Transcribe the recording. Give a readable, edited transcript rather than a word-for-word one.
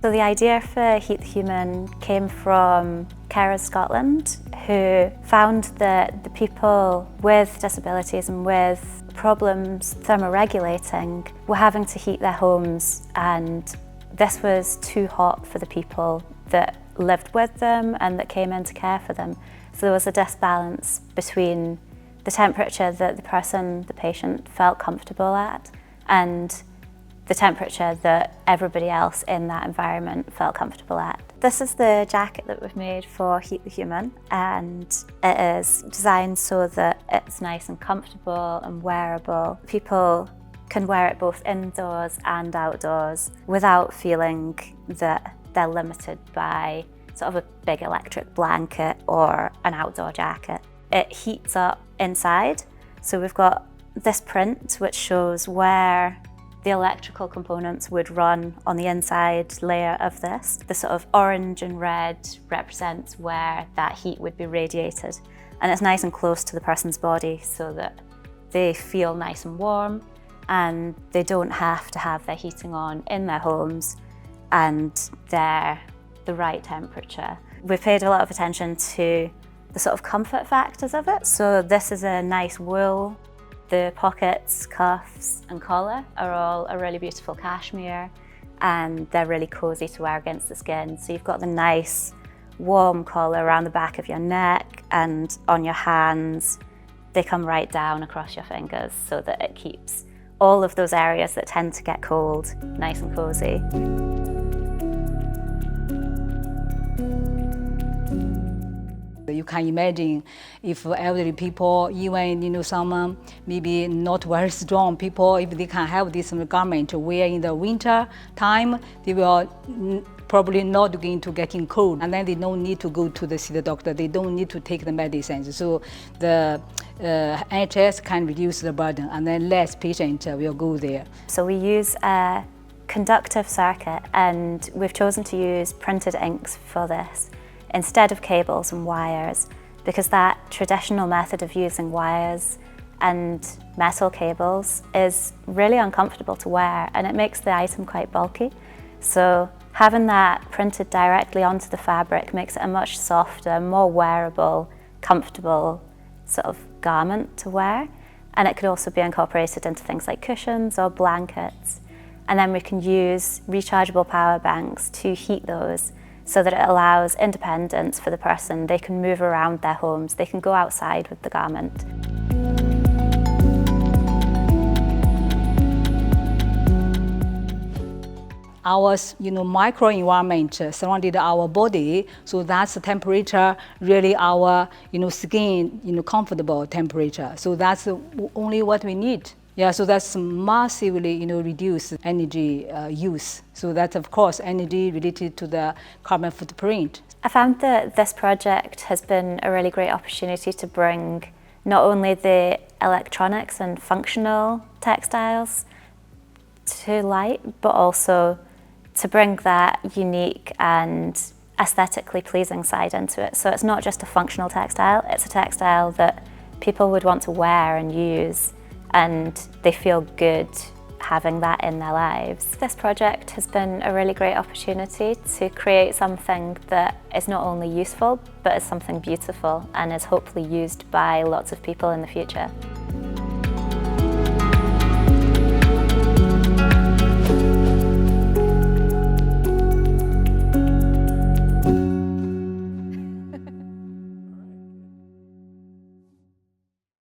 So the idea for Heat the Human came from Carers Scotland, who found that the people with disabilities and with problems thermoregulating were having to heat their homes, and this was too hot for the people that lived with them and that came in to care for them. So there was a disbalance between the temperature that the patient felt comfortable at and the temperature that everybody else in that environment felt comfortable at. This is the jacket that we've made for Heat the Human, and it is designed so that it's nice and comfortable and wearable. People can wear it both indoors and outdoors without feeling that they're limited by sort of a big electric blanket or an outdoor jacket. It heats up inside, so we've got this print which shows where the electrical components would run on the inside layer of this. The sort of orange and red represents where that heat would be radiated, and it's nice and close to the person's body so that they feel nice and warm and they don't have to have their heating on in their homes and they're the right temperature. We've paid a lot of attention to the sort of comfort factors of it. So this is a nice wool. The pockets, cuffs and collar are all a really beautiful cashmere, and they're really cosy to wear against the skin. So you've got the nice warm collar around the back of your neck and on your hands. They come right down across your fingers so that it keeps all of those areas that tend to get cold nice and cozy. You can imagine if elderly people, even someone maybe not very strong people, if they can have this garment to wear in the winter time, they will probably not going to getting cold, and then they don't need to go to see the doctor. They don't need to take the medicines. So the NHS can reduce the burden, and then less patient will go there. So we use a conductive circuit, and we've chosen to use printed inks for this instead of cables and wires, because that traditional method of using wires and metal cables is really uncomfortable to wear, and it makes the item quite bulky. So having that printed directly onto the fabric makes it a much softer, more wearable, comfortable sort of garment to wear. And it could also be incorporated into things like cushions or blankets. And then we can use rechargeable power banks to heat those, so that it allows independence for the person. They can move around their homes, they can go outside with the garment. Our microenvironment surrounded our body, so that's the temperature, really our skin comfortable temperature. So that's only what we need. Yeah, so that's massively reduce energy use. So that's of course energy related to the carbon footprint. I found that this project has been a really great opportunity to bring not only the electronics and functional textiles to light, but also to bring that unique and aesthetically pleasing side into it. So it's not just a functional textile, it's a textile that people would want to wear and use, and they feel good having that in their lives. This project has been a really great opportunity to create something that is not only useful, but is something beautiful and is hopefully used by lots of people in the future.